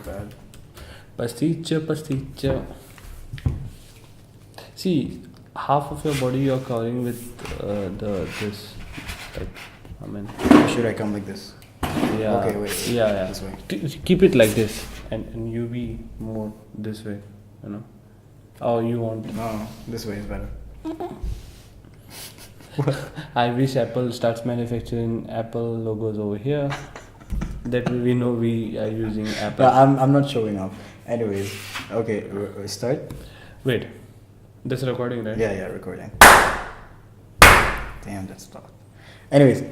bad. Pastiche. See, half of your body you're covering with this, like, I mean. Should I come like this? Yeah. Okay, wait. Yeah. This way. Keep it like this, and you be more this way, you know. Oh, you want? No, this way is better. I wish Apple starts manufacturing Apple logos over here. That way we know we are using Apple. I'm not showing off. Anyways, okay, start. Wait, this is recording, right? Yeah, recording. Damn, that's tough. Anyways,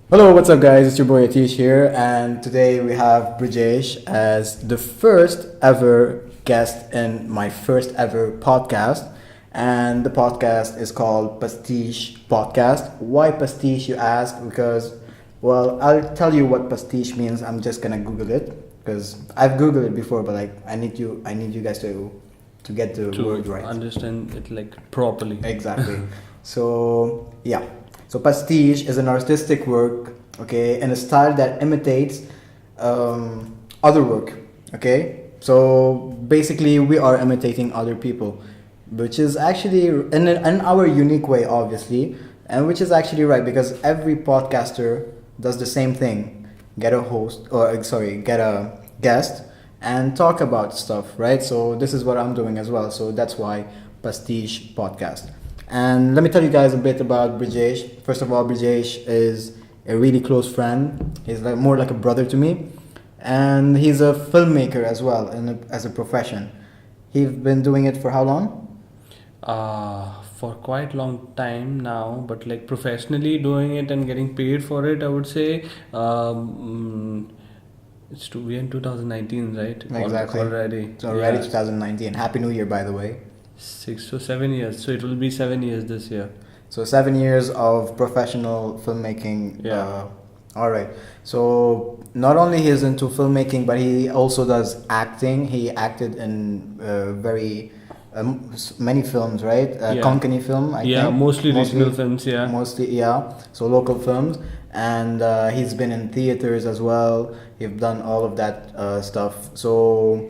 hello, what's up, guys? It's your boy Pastiche here, and today we have Brijesh as the first ever guest in my first ever podcast. And the podcast is called Pastiche Podcast. Why Pastiche, you ask? Because, well, I'll tell you what Pastiche means. I'm just gonna Google it because I've Googled it before, but like I need you guys to get the word right. Understand it like properly. Exactly. So yeah. So pastiche is an artistic work, okay, in a style that imitates other work, okay. So basically, we are imitating other people, which is actually in our unique way, obviously, and which is actually right because every podcaster does the same thing: get a guest and talk about stuff, right? So this is what I'm doing as well. So that's why Pastiche Podcast. And let me tell you guys a bit about Brijesh. First of all, Brijesh is a really close friend. He's like more like a brother to me, and he's a filmmaker as well, as a profession. He's been doing it for how long? For quite long time now, but like professionally doing it and getting paid for it, I would say we're in 2019, right? Exactly. Already. It's already 2019. Happy New Year, by the way. 6 to 7 years. So it will be 7 years this year. So 7 years of professional filmmaking. Yeah. All right. So not only he's into filmmaking, but he also does acting. He acted in very many films, right? Konkani film, I think. Mostly regional films, yeah. Mostly, yeah. So local films. And he's been in theaters as well. He's done all of that stuff. So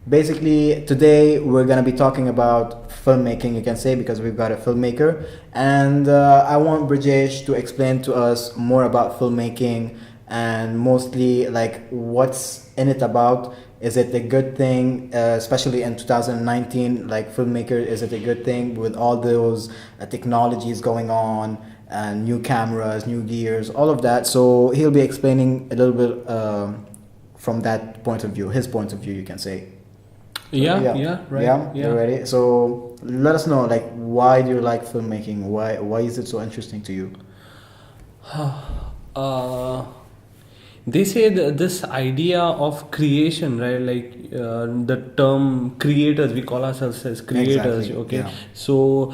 basically, today we're going to be talking about filmmaking, you can say, because we've got a filmmaker. And I want Brijesh to explain to us more about filmmaking and mostly like what's in it about. Is it a good thing, especially in 2019, like filmmaker, is it a good thing with all those technologies going on and new cameras, new gears, all of that? So he'll be explaining a little bit from that point of view, his point of view, you can say. Right. Yeah, you ready? So let us know, like, why do you like filmmaking? Why is it so interesting to you? They say this idea of creation, right? Like the term creators, we call ourselves as creators. Exactly. Okay, Yeah. so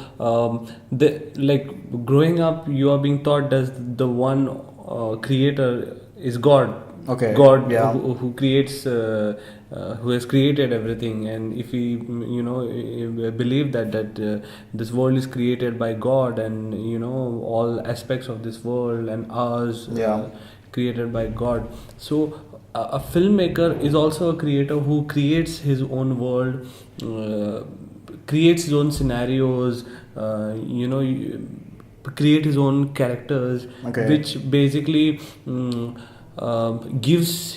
like growing up, you are being taught that the one creator is God. Okay. God, yeah. who creates, who has created everything, and if we, believe that this world is created by God, and all aspects of this world and ours, created by God. So a filmmaker is also a creator who creates his own world, creates his own scenarios, create his own characters, which basically makes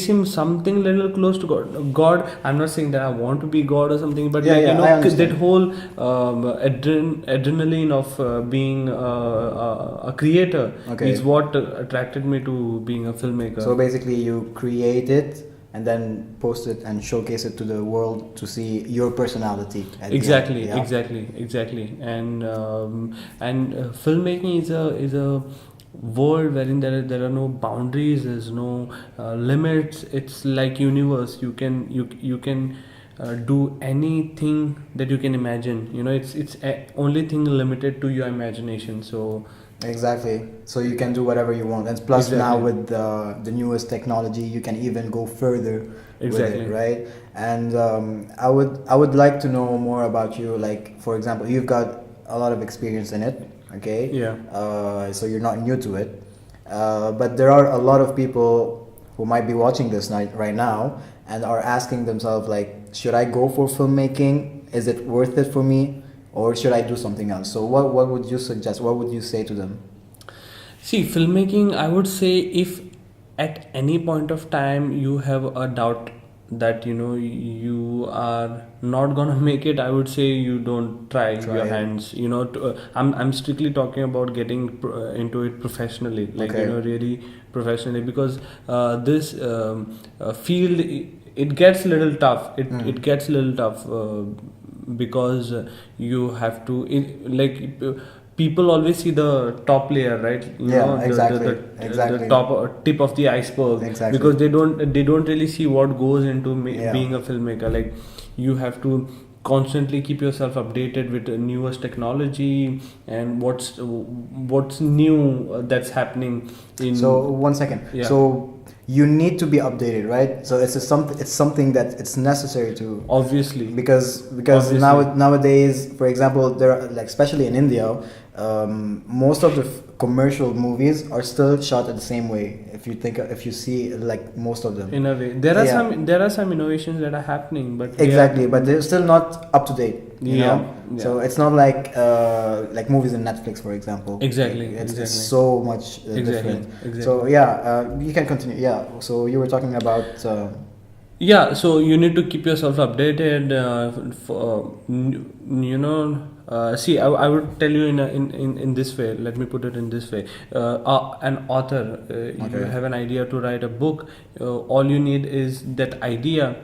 him something little close to God. I'm not saying that I want to be God or something, but that whole adrenaline of being a creator is what attracted me to being a filmmaker. So basically, you create it and then post it and showcase it to the world to see your personality. Exactly. And filmmaking is a world wherein there are no boundaries, there's no limits. It's like universe. You can do anything that you can imagine. It's only thing limited to your imagination. So exactly. So you can do whatever you want, and plus now with the newest technology, you can even go further with it, right? And I would like to know more about you. Like, for example, you've got a lot of experience in it. Okay. Yeah. So you're not new to it, but there are a lot of people who might be watching this night right now and are asking themselves like, should I go for filmmaking? Is it worth it for me, or should I do something else? So what would you suggest? What would you say to them? See, filmmaking, I would say, if at any point of time you have a doubt that you are not gonna make it, I would say you don't try your it. hands. I'm strictly talking about getting into it professionally, like Okay. really professionally, because this field, it gets a little tough. It gets a little tough because you have to people always see the top layer, right? Exactly. The top tip of the iceberg. Exactly. Because they don't really see what goes into Yeah. being a filmmaker. Like, you have to constantly keep yourself updated with the newest technology and what's new that's happening in. So 1 second. Yeah. So you need to be updated, right? So it's something that it's necessary to, Obviously. because Obviously. nowadays, for example, there are, like, especially in India, most of the commercial movies are still shot in the same way. If you see, like, most of them. In a way, there are Yeah. there are some innovations that are happening, but Exactly, but they're still not up to date. You Yeah, know? yeah. So it's not like movies in Netflix, for example. Exactly, It's exactly. so much different. Exactly. So yeah, you can continue. Yeah. So you were talking about. Yeah, so you need to keep yourself updated. See, I would tell you in this way. Let me put it in this way. An author, you Okay. have an idea to write a book. All you need is that idea.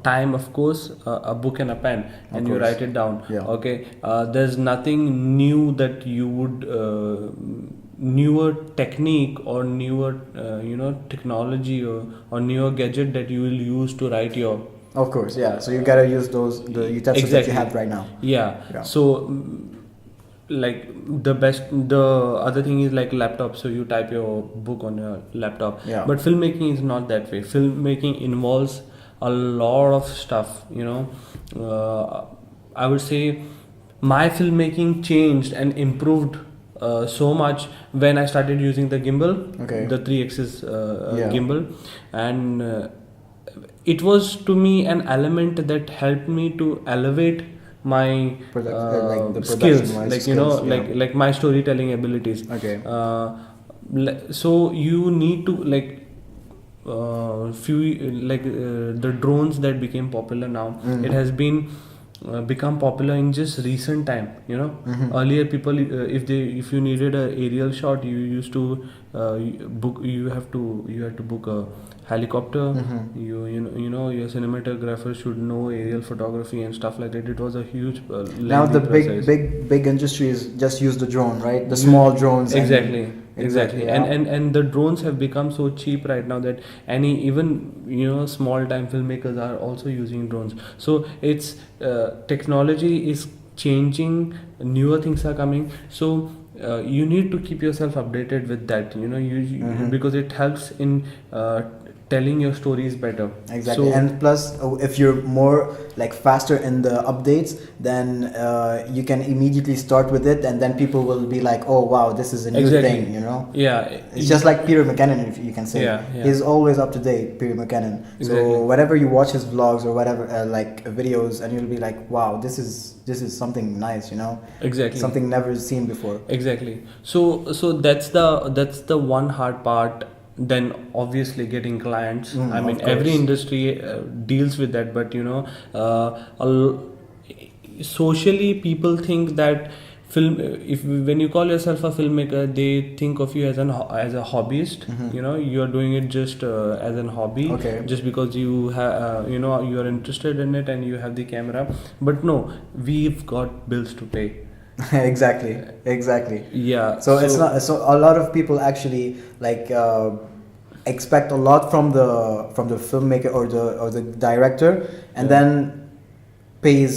Time, of course, a book and a pen, and you course. write it down. Yeah. Okay. There's nothing new that you would newer technique or newer technology or newer gadget that you will use to write your. Of course, yeah. So you gotta use the utensils that you Exactly. have right now. Yeah. Yeah. So like the other thing is like laptop, so you type your book on your laptop. Yeah. But filmmaking is not that way. Filmmaking involves a lot of stuff. I would say my filmmaking changed and improved so much when I started using the gimbal, Okay. the 3 axis Yeah. gimbal, and it was to me an element that helped me to elevate my Like the skills, production-wise like skills, yeah. like my storytelling abilities. Okay. So you need to the drones that became popular now. Mhm. It has been become popular in just recent time. Mhm. Earlier people, if you needed a aerial shot, you used to book. You had to book a helicopter. Mhm. Your cinematographer should know aerial photography and stuff like that. It was a huge Now lengthy the process. big industries just use the drone, right? The small drones. and- Exactly. yeah. And the drones have become so cheap right now that even small time filmmakers are also using drones. So it's technology is changing, newer things are coming. So you need to keep yourself updated with that. Mhm. Because it helps in telling your stories better. Exactly, So, and plus, if you're more like faster in the updates, then you can immediately start with it, and then people will be like, "Oh wow, this is a new Exactly. thing," you know. yeah, It's just like Peter McKinnon, if you can say. Yeah, yeah. He's always up to date, Peter McKinnon. Exactly. So whenever you watch his vlogs or whatever, like videos, and you'll be like, "Wow, this is something nice," you know. Exactly. Something never seen before. Exactly. So that's the one hard part. Then obviously getting clients. I mean, of course. every industry deals with that, but socially people think that when you call yourself a filmmaker, they think of you as a hobbyist. You are doing it just as an hobby. Okay. Just because you have you are interested in it and you have the camera. But no, we've got bills to pay. Exactly. Yeah. So it's not. So a lot of people actually like expect a lot from the filmmaker or the director, and Yeah. then pays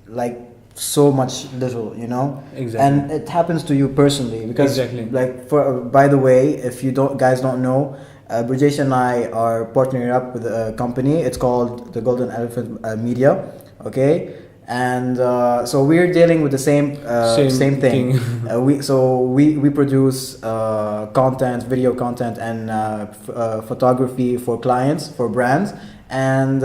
like so much little, you know. Exactly. And it happens to you personally because, Exactly. like, by the way, if you don't know, Brijesh and I are partnering up with a company. It's called the Golden Elephant Media. Okay. and so we're dealing with the same thing. We produce content, video content, and photography for clients, for brands, and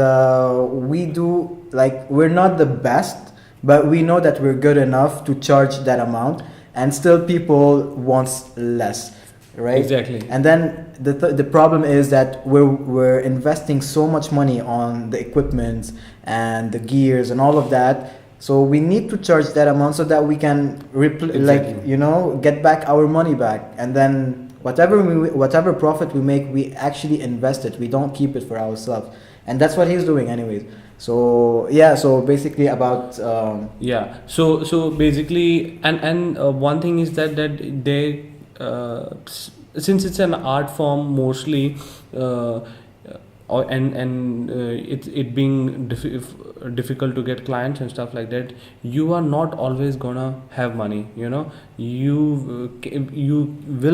we do, like, we're not the best, but we know that we're good enough to charge that amount, and still people wants less, right? Exactly. And then the problem is that we're investing so much money on the equipment and the gears and all of that, so we need to charge that amount so that we can Exactly. get back our money back, and then whatever profit we make, we actually invest it, we don't keep it for ourselves, and that's what he's doing anyways. So yeah, so basically about Yeah. So basically, and one thing is that they since it's an art form mostly, and it being difficult to get clients and stuff like that, you are not always gonna have money. You will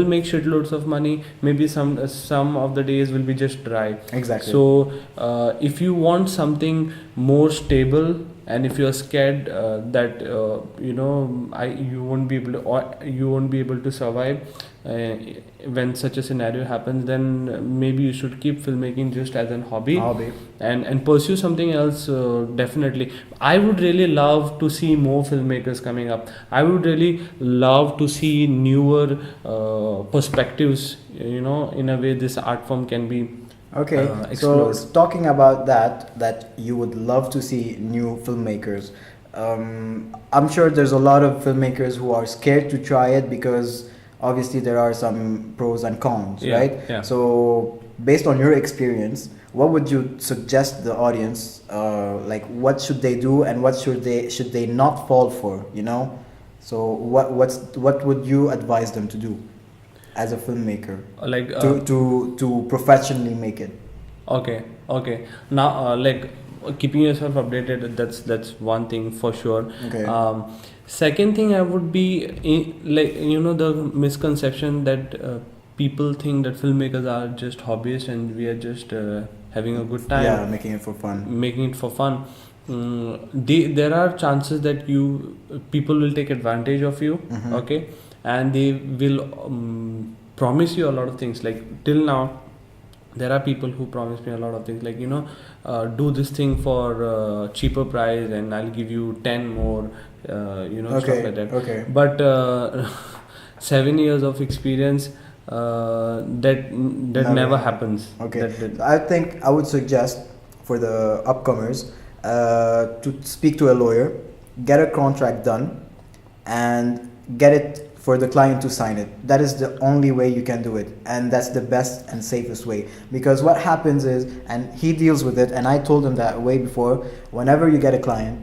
make shitloads of money. Maybe some of the days will be just dry. exactly. So if you want something more stable, and if you're scared that you won't be able to, or you won't be able to survive when such a scenario happens, then maybe you should keep filmmaking just as an hobby, and pursue something else. Definitely, I would really love to see more filmmakers coming up. I would really love to see newer perspectives, in a way this art form can be Okay, explored. so talking about that you would love to see new filmmakers. I'm sure there's a lot of filmmakers who are scared to try it because obviously there are some pros and cons, Yeah, right? yeah. So based on your experience, what would you suggest the audience? Like, what should they do and what should they not fall for? So what would you advise them to do as a filmmaker Like to professionally make it? Okay. Now, keeping yourself updated, that's one thing for sure. Okay. Second thing, I would be the misconception that people think that filmmakers are just hobbyists and we are just having a good time. Yeah, making it for fun. Making it for fun. There are chances that people will take advantage of you. Mhm. Okay, and they will promise you a lot of things. Like, till now, there are people who promise me a lot of things, like, do this thing for cheaper price and I'll give you 10 more, stuff like that. Okay. But 7 years of experience, that Never. never happens. Okay. That- So I think I would suggest for the upcomers to speak to a lawyer, get a contract done, and get it for the client to sign it. That is the only way you can do it, and that's the best and safest way. Because what happens is, and he deals with it, and I told him that way before, whenever you get a client,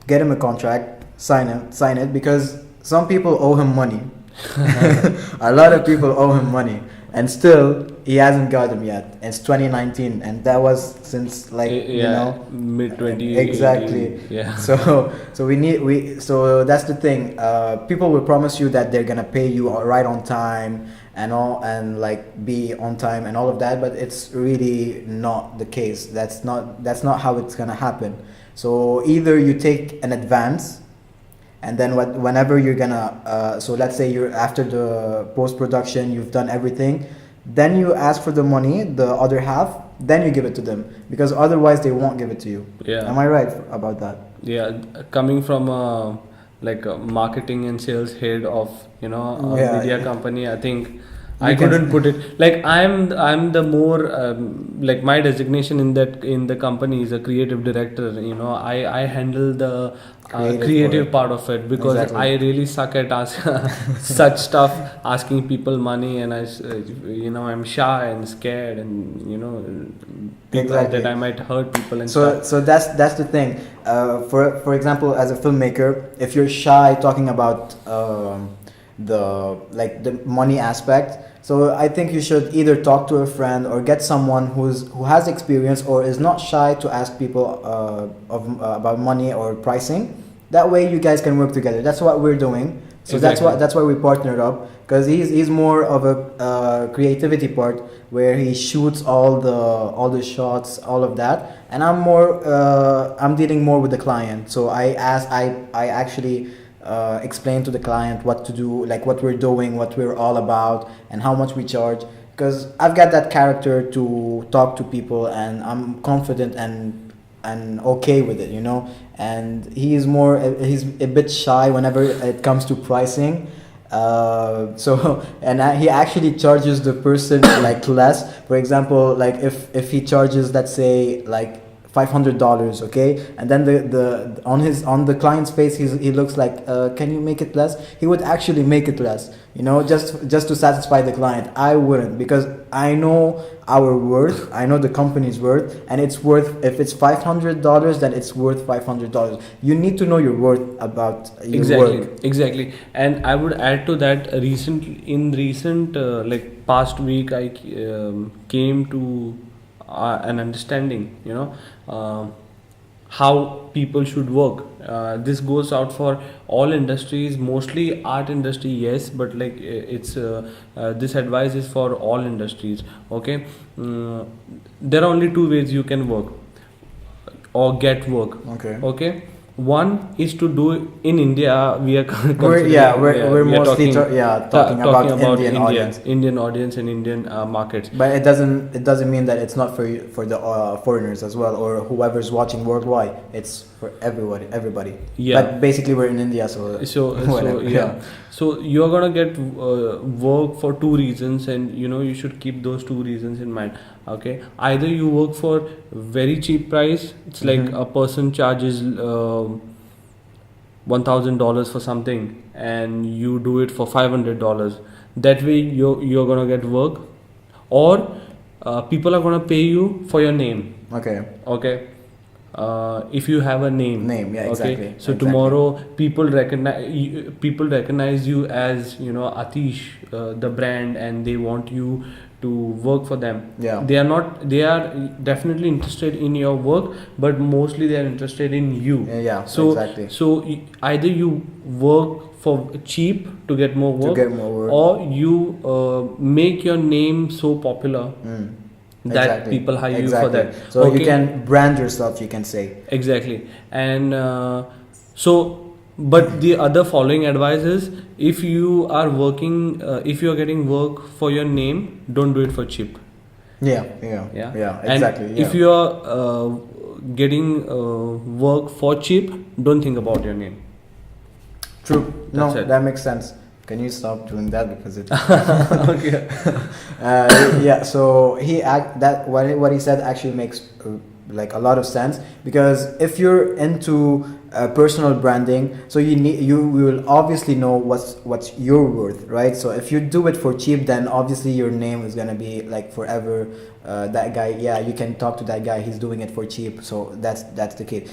get him a contract, sign it, because some people owe him money. A lot of people owe him money, and still he hasn't got them yet. It's 2019, and that was since, like, mid 20. Exactly. Yeah. So so that's the thing. People will promise you that they're gonna pay you right on time and all, and like be on time and all of that, but it's really not the case. That's not how it's gonna happen. So either you take an advance, and then whenever you're gonna so let's say you're after the post-production, you've done everything, then you ask for the money, the other half, then you give it to them, because otherwise they won't give it to you. Yeah. Am I right about that? Yeah, coming from a marketing and sales head of a Yeah. media company, I think You I can- couldn't put it like I'm the more my designation in the company is a creative director. I handle the creative part of it, because Exactly. I really suck at such stuff, asking people money, and I'm shy and scared, and Exactly. that I might hurt people and So stuff. so that's the thing. For example, as a filmmaker, if you're shy talking about the money aspect, so I think you should either talk to a friend or get someone who has experience or is not shy to ask people about money or pricing. That way you guys can work together. That's what we're doing. So Exactly. that's why we partnered up, because he's more of a creativity part where he shoots all the shots, all of that, and I'm dealing more with the client. So I actually explain to the client what to do, like what we're doing, what we're all about, and how much we charge. Because I've got that character to talk to people, and I'm confident and okay with it, you know. And he's a bit shy whenever it comes to pricing. So and he actually charges the person like less. For example, like if he charges, let's say, like $500, okay, and then the on the client's face, he looks like, can you make it less? He would actually make it less, you know, just to satisfy the client. I wouldn't, because I know our worth, I know the company's worth, and it's worth, if it's $500, then it's worth $500. You need to know your worth about your Exactly, work. exactly. And I would add to that, recent like past week, I came to an understanding, you know, how people should work. This goes out for all industries, mostly art industry, yes, but like it's this advice is for all industries. Okay. There are only two ways you can work or get work. Okay. Okay. One is to do in India. We are We're we are mostly talking about Indian India, audience. Indian audience and Indian markets. But it doesn't mean that it's not for the foreigners as well, or whoever's watching worldwide. It's for everybody. Yeah. But basically, we're in India, so So whatever. yeah. So you're gonna get work for two reasons, and you know you should keep those two reasons in mind. Okay, either you work for very cheap price. It's like Mhm. a person charges $1,000 for something, and you do it for $500. That way you're gonna get work, or people are gonna pay you for your name. Okay. Okay. If you have a name. Name, yeah, Okay. exactly. So exactly. tomorrow people recognize you as, you know, Atish, the brand, and they want you to work for them. Yeah. They are definitely interested in your work, but mostly they are interested in you. Yeah, So exactly. so either you work for cheap to get more work, get more work. or you make your name so popular that Exactly. people hire you for Exactly. that. So Okay. you can brand yourself, you can say. Exactly. And but the other following advice is, if you are working, if you are getting work for your name, don't do it for cheap. Yeah, exactly. And if you are getting work for cheap, don't think about your name. True. No, That's it. that makes sense. Can you stop doing that, because it? Okay. Yeah. So what he said actually makes like a lot of sense, because if you're into personal branding, so you will obviously know what's your worth, right? So if you do it for cheap, then obviously your name is gonna be like forever. That guy, yeah, you can talk to that guy. He's doing it for cheap. So that's the case.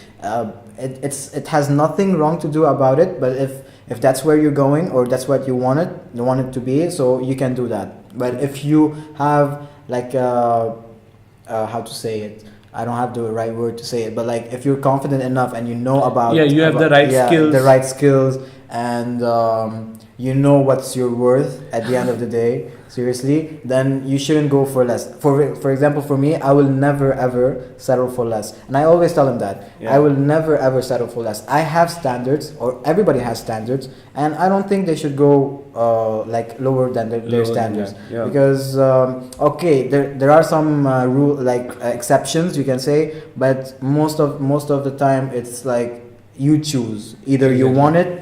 It has nothing wrong to do about it, but if that's where you're going, or that's what you want it to be, so you can do that. But if you have like how to say it, I don't have the right word to say it, but like if you're confident enough and you know about, Yeah, you have the right skills. the right skills, and you know what's your worth at the end of the day, seriously, then you shouldn't go for less. For example, for me, I will never ever settle for less, and I always tell them that. Yeah. I will never ever settle for less. I have standards, or everybody has standards, and I don't think they should go like lower than their Lower than standards. that, yeah. Because okay, there are some rule like exceptions, you can say, but most of the time it's like you choose, either you Exactly. want it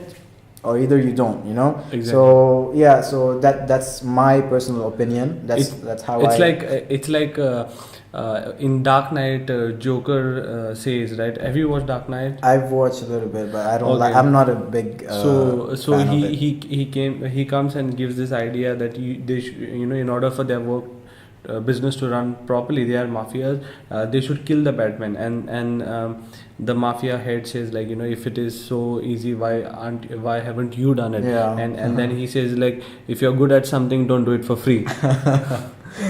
or either you don't, you know. Exactly. So yeah, so that's my personal opinion. That's how it's like in Dark Knight, Joker says, right? Have you watched Dark Knight? I've watched a little bit, but I don't Okay. like. I'm not a big So fan of it. he comes and gives this idea that you know, in order for their work business to run properly, they are mafias. They should kill the Batman, and the mafia head says, like, you know, if it is so easy, why haven't you done it? Yeah. And then he says, like, if you're good at something, don't do it for free.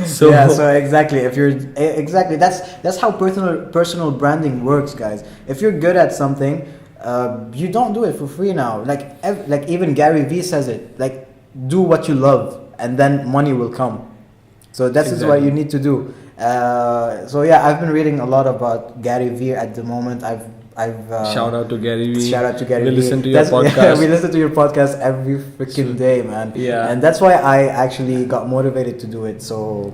So yeah, so exactly, if you're exactly, that's how personal branding works, guys. If you're good at something, You don't do it for free now. Like even Gary Vee says it. Like, do what you love, and then money will come. So that is what you need to do. So yeah, I've been reading a lot about Gary Vee at the moment. I've shout out to Gary Vee. Shout out to Gary Vee. We listen to your podcast. Yeah, we listen to your podcast every freaking day, man. Yeah. And that's why I actually got motivated to do it. So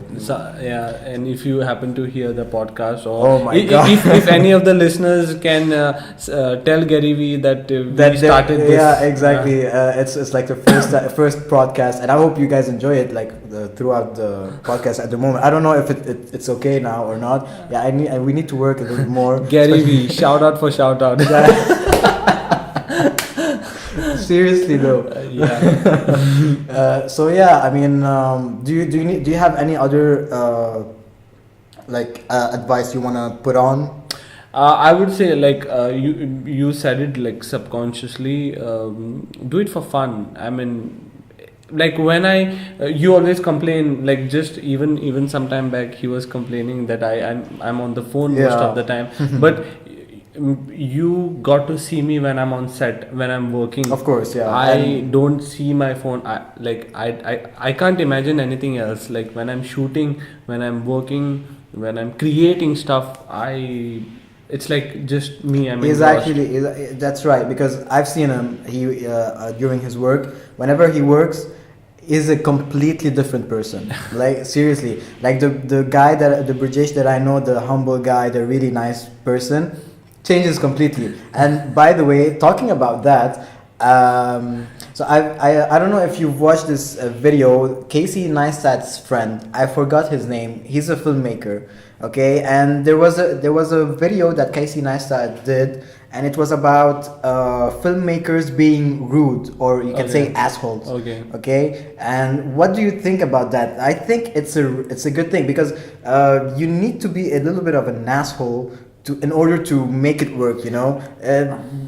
yeah, and if you happen to hear the podcast, or oh my God. if any of the listeners can tell Gary Vee that we started this. Yeah, exactly. It's like the first podcast, and I hope you guys enjoy it throughout the podcast at the moment. I don't know if it's okay now or not. Yeah, we need to work a little more. Gary Vee, shout out for shout out. Seriously though. Yeah. So yeah, I mean, do you have any other advice you wanna put on? I would say you said it like subconsciously. Do it for fun. I mean, like when you always complain, like just even some time back he was complaining that I'm on the phone most of the time, but you got to see me when I'm on set, when I'm working. Of course, yeah. I don't see my phone. I can't imagine anything else. Like when I'm shooting, when I'm working, when I'm creating stuff, it's like just me. That's right, because I've seen him. He during his work, whenever he works, is a completely different person. Like seriously, like the guy the Brijesh that I know, the humble guy, the really nice person, changes completely. And by the way, talking about that, so I don't know if you've watched this video. Casey Neistat's friend, I forgot his name. He's a filmmaker, okay? And there was a video that Casey Neistat did, and it was about filmmakers being rude, or you can say assholes. Okay. And what do you think about that? I think it's a good thing, because you need to be a little bit of an asshole in order to make it work, you know.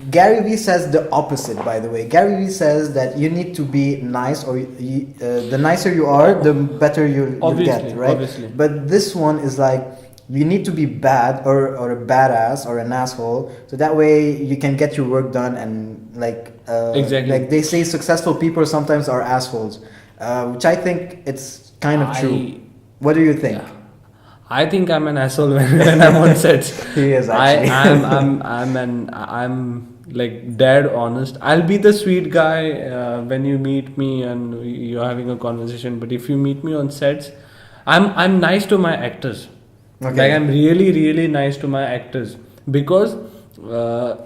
Gary Vee says the opposite, by the way. Gary Vee says that you need to be nice, or the nicer you are, the better you get, right? Obviously. But this one is like, you need to be bad or a badass or an asshole, so that way you can get your work done. And like they say, successful people sometimes are assholes, which I think it's kind of true. What do you think? Yeah. I think I'm an asshole when I'm on sets. He is actually. I'm like dead honest. I'll be the sweet guy when you meet me and you're having a conversation. But if you meet me on sets, I'm nice to my actors. Okay. Like I'm really nice to my actors, because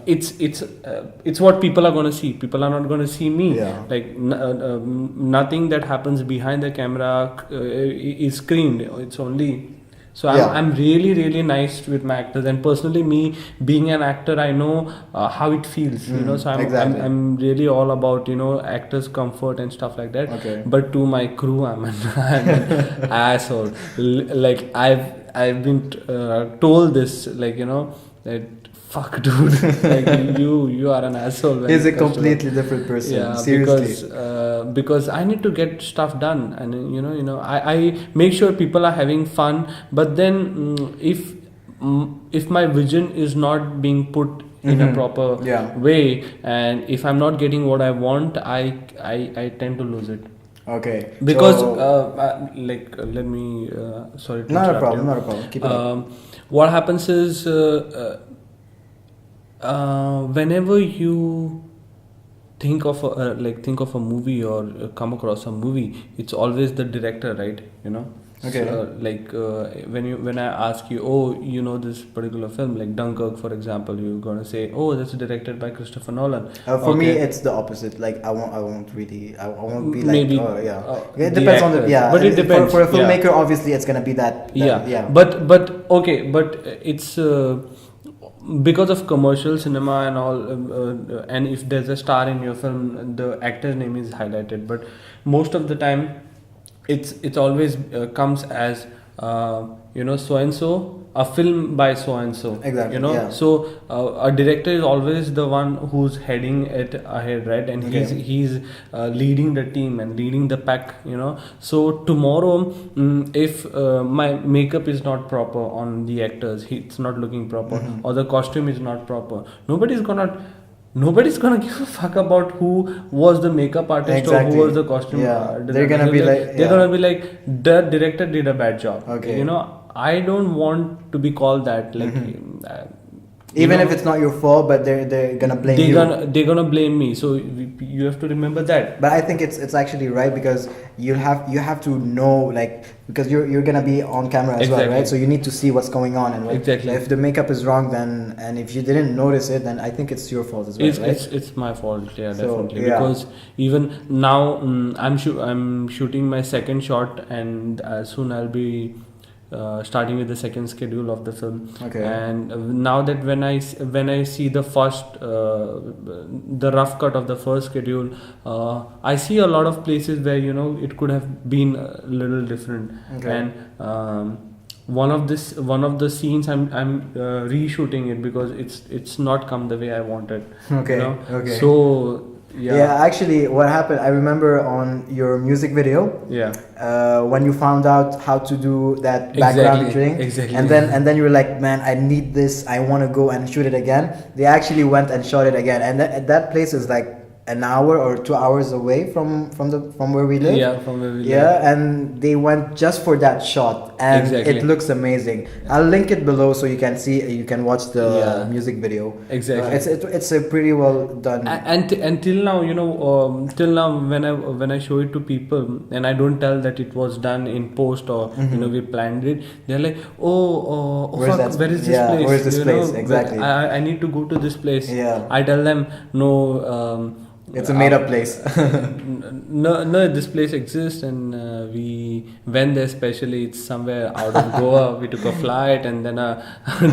it's what people are gonna see. People are not gonna see me. Yeah. Like nothing that happens behind the camera is screened. It's only. So I'm really nice with my actors, and personally, me being an actor, I know how it feels, you know. So I'm really all about, you know, actors' comfort and stuff like that. Okay. But to my crew, I'm an asshole. Like I've been told this, like, you know, that fuck dude, like you are an asshole. He's a completely different person. Yeah, seriously. Because I need to get stuff done, and you know I make sure people are having fun. But then if my vision is not being put in a proper way, and if I'm not getting what I want, I tend to lose it. Okay. Because let me sorry to not a interrupt problem. you. Keep it up. What happens is whenever you think of a movie or come across a movie, it's always the director, right? You know. Okay. So, when I ask you, oh, you know this particular film, like Dunkirk, for example, you're gonna say, oh, that's directed by Christopher Nolan. For me, it's the opposite. Like I won't be like, maybe, it depends on the but it depends for a filmmaker. Obviously, it's gonna be that. But okay, but it's because of commercial cinema and all, and if there's a star in your film, the actor's name is highlighted. But most of the time, it's always comes as you know, so and so, a film by so and so. Exactly. You know, yeah. so a director is always the one who's heading it ahead, right? And he's leading the team and leading the pack. You know, so tomorrow, if my makeup is not proper on the actors, it's not looking proper, or the costume is not proper, nobody's gonna nobody's gonna give a fuck about who was the makeup artist Exactly. or who was the costume They're gonna be like, they're gonna be like, the director did a bad job. Okay. You know, I don't want to be called that. Like, even if it's not your fault, but they're gonna blame you. They're gonna blame me. So you have to remember that. But I think it's actually right, because you have to know, like, because you're gonna be on camera as well, right? So you need to see what's going on, and if the makeup is wrong, then, and if you didn't notice it, then I think it's your fault as well, right? It's my fault, yeah, So, definitely. Because even now, I'm shooting my second shot, and soon I'll be starting with the second schedule of the film. Okay. And now that when I see the first the rough cut of the first schedule, I see a lot of places where, you know, it could have been a little different. Okay. And one of the scenes I'm reshooting it because it's not come the way I wanted. Okay. You know? Okay. So yeah, actually, what happened, I remember on your music video, when you found out how to do that background thing, and then you were like, man, I need this, I want to go and shoot it again. They actually went and shot it again, and that place is like an hour or 2 hours away from where we live. Yeah, from where we live. Yeah, and they went just for that shot, and it looks amazing. I'll link it below so you can see, you can watch the music video. Exactly. It's a pretty well done. And till now, you know, till now when I show it to people and I don't tell that it was done in post or you know, we planned it, they're like, where is this place? Where is this place? Exactly. I need to go to this place. Yeah. I tell them, no. It's a made-up place. no, this place exists, and we went there specially. It's somewhere out of Goa. We took a flight and then a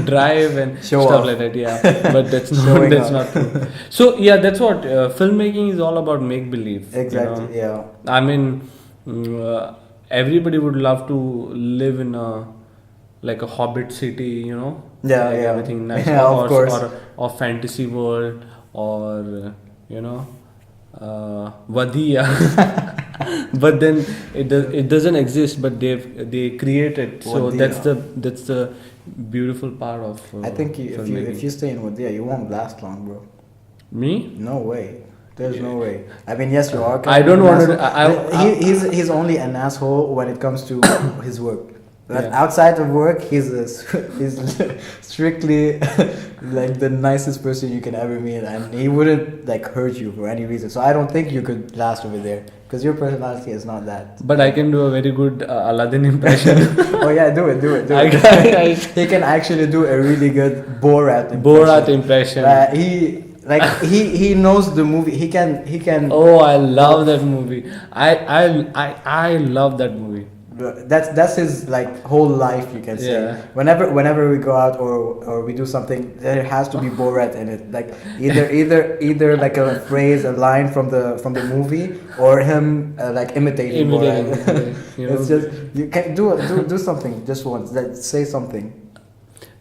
drive and stuff like that. Yeah, but that's not true. So yeah, that's what filmmaking is all about. Make believe. Exactly. You know? Yeah. I mean, everybody would love to live in like a Hobbit city. You know. Yeah. Like yeah. Everything nice. Yeah, of course. Or fantasy world, or you know. Vadiya. But then it doesn't exist, but they create it. So that's the beautiful part of I think if you stay in Wadia, you won't last long, bro. Me? No way. There's no way. I mean, yes, you are. I don't want to. He's only an asshole when it comes to his work. Outside of work, he's strictly like the nicest person you can ever meet, and he wouldn't like hurt you for any reason. So I don't think you could last over there, because your personality is not that. But I can do a very good Aladdin impression. Oh yeah, do it. He can actually do a really good Borat impression. He knows the movie. He can. Oh, I love that movie. I love that movie. That's his like whole life, you can say. Yeah. Whenever we go out or we do something, there has to be Borat in it. Like either like a phrase, a line from the movie, or him like imitating Borat. It's just, you can do something just once. Like, say something.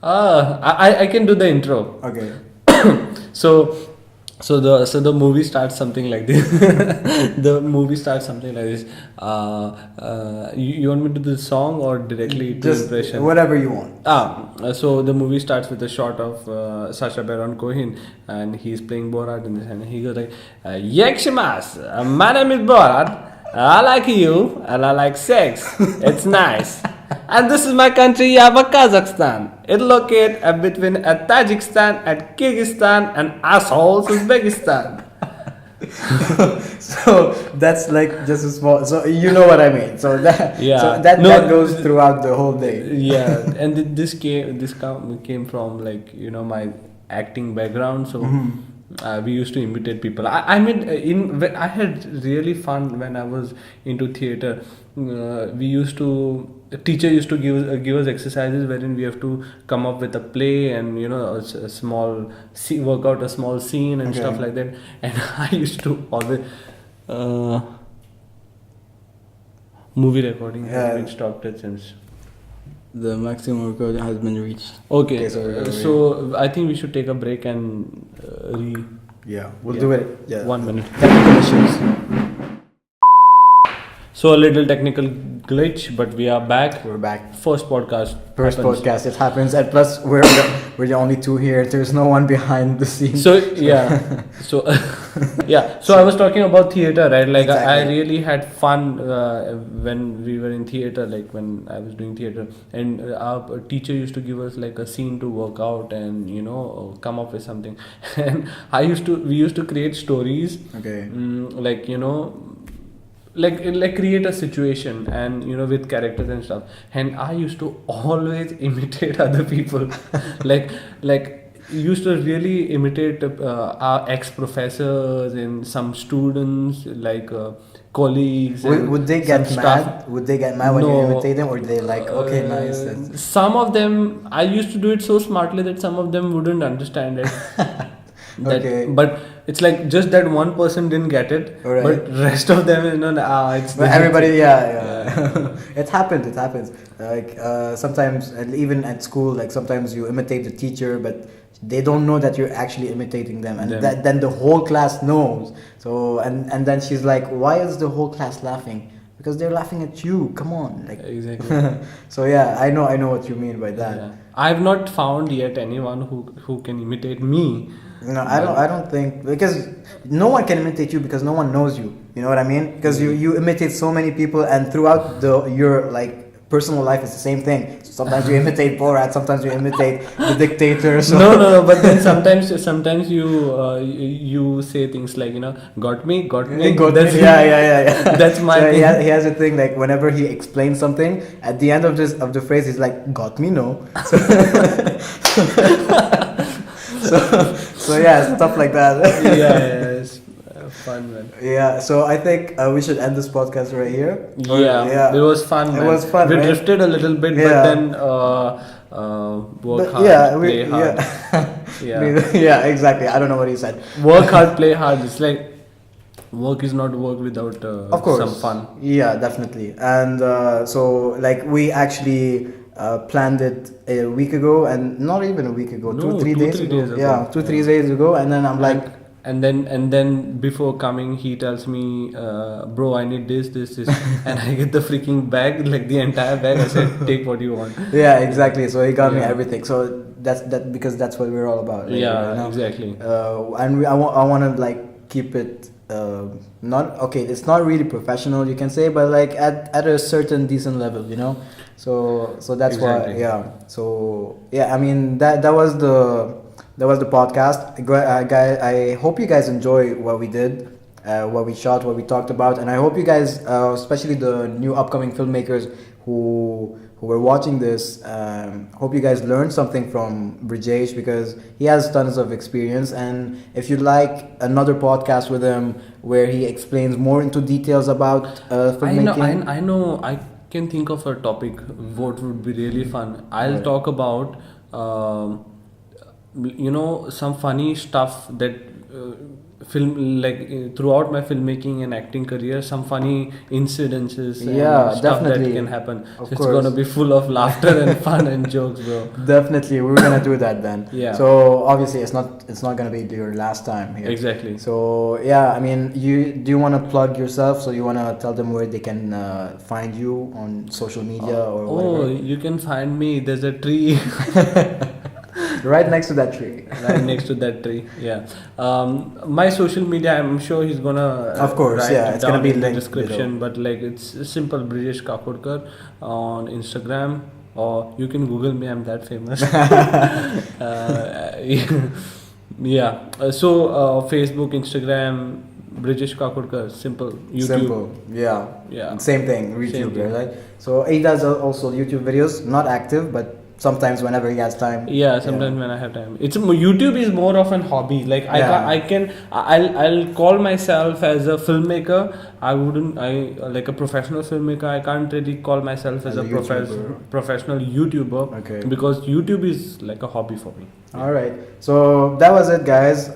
I can do the intro. Okay. So the movie starts something like this. The movie starts something like this. You want me to do the song or directly to just impression? Whatever you want. So the movie starts with a shot of Sacha Baron Cohen, and he's playing Borat in this, and he goes like, "Yekshimas, my name is Borat. I like you and I like sex. It's nice. And this is my country, Kazakhstan. It's located between Tajikistan and Kyrgyzstan and assholes Uzbekistan." So that's like just a small. So you know what I mean. So that that goes throughout the whole day. Yeah, and this came from like, you know, my acting background. So. Mm-hmm. We used to imitate people. I had really fun when I was into theater. Teacher used to give us exercises wherein we have to come up with a play and, you know, a small work out a small scene and stuff like that. And I used to always movie recording has been stopped since. The maximum record has been reached. Okay, so I think we should take a break and we'll do it. Yeah. 1 minute. Technical issues. So a little technical glitch, but we are back. We're back. First podcast. First happens. podcast. It happens, and plus we're the only two here. There's no one behind the scenes. So yeah, so yeah. So I was talking about theater, right? Like I Exactly. really had fun when we were in theater, like when I was doing theater, and our teacher used to give us like a scene to work out and come up with something. And we used to create stories, Okay. like like create a situation and with characters and stuff, and I used to always imitate other people like used to really imitate our ex-professors and some students, like colleagues. And Would they some get staff. mad? Would they get mad when you No. imitate them, or they like, okay, nice? That's- Some of them, I used to do it so smartly that some of them wouldn't understand it. Okay. But it's like just that one person didn't get it, Alright. but rest of them, it's. But everybody, yeah. It happens. Like sometimes, and even at school, like sometimes you imitate the teacher, but they don't know that you're actually imitating them, and Them. then the whole class knows. So and then she's like, why is the whole class laughing? Because they're laughing at you. Come on, like. Exactly. So yeah, I know what you mean by that. Yeah. I've not found yet anyone who can imitate me. No, I don't think, because no one can imitate you because no one knows you. You know what I mean? Because you imitate so many people, and throughout your like personal life is the same thing. So sometimes you imitate Borat, sometimes you imitate the dictator. So. No. But then sometimes you say things like got me. That's, Yeah. That's my So thing. he has a thing like whenever he explains something, at the end of the phrase, he's like, "Got me, no." So yeah, stuff like that. Yeah, it's fun, man. Yeah, so I think we should end this podcast right here. Yeah, it was fun. It Man. was fun, We right? drifted a little bit, Yeah. but then work hard, play hard. Yeah. Yeah, exactly. I don't know what he said. Work hard, play hard. It's like work is not work without Of course, some fun. Yeah, definitely. And so like we actually planned it a week ago, and not even a week ago, No, 2-3 days 2-3 ago. days ago. Yeah, 2-3 days ago, and then I'm like, And then before coming, he tells me, bro, I need this, and I get the freaking bag, like the entire bag. I said, take what you want. yeah, exactly. So he got me Yeah. everything. So that's because that's what we're all about. Right? Yeah, Right now. exactly. And I want to like keep it not okay. It's not really professional, you can say, but like at a certain decent level, So that's Exactly. why, yeah. So yeah, I mean that was the podcast. Guys, I hope you guys enjoy what we did, what we shot, what we talked about, and I hope you guys, especially the new upcoming filmmakers who were watching this, hope you guys learned something from Brijesh, because he has tons of experience. And if you'd like another podcast with him where he explains more into details about filmmaking, I know. I can think of a topic. What would be really fun? I'll Right. talk about, some funny stuff that throughout my filmmaking and acting career, some funny incidences and Yeah, stuff definitely. that can happen. Of So it's course. gonna be full of laughter and fun and jokes, bro. definitely we're gonna do that then. Yeah. So obviously it's not gonna be your last time here. Exactly. So yeah, I mean, do you want to plug yourself? So you want to tell them where they can find you on social media or Oh, whatever? you can find me. There's a tree Right next to that tree. right next to that tree. Yeah. My social media, I'm sure he's gonna. Of course, write yeah, it it's gonna down be in the linked description. But like, it's simple. Brijesh Kakurkar on Instagram, or you can Google me. I'm that famous. Yeah. So Facebook, Instagram, Brijesh Kakurkar. Simple. YouTube. Simple. Yeah. Yeah. Same thing. Same YouTube, thing. right? So he does also YouTube videos, not active, but sometimes whenever he has time. Yeah, sometimes when I have time. YouTube is more of an hobby. Like Yeah. I'll call myself as a filmmaker. Like a professional filmmaker. I can't really call myself as As a a YouTuber. professional YouTuber. Okay. Because YouTube is like a hobby for me. All right. So that was it, guys.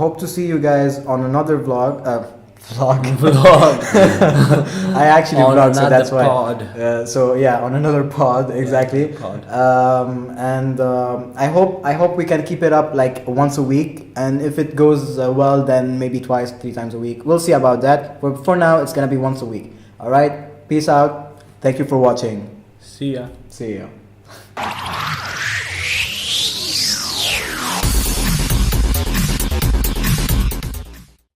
Hope to see you guys on another vlog. Vlog. I actually On vlog, so another that's why. pod. So yeah, on another pod, exactly. pod. I hope we can keep it up like once a week, and if it goes well, then maybe 2-3 times a week. We'll see about that. But for now, it's gonna be once a week. All right, peace out. Thank you for watching. See ya. See you.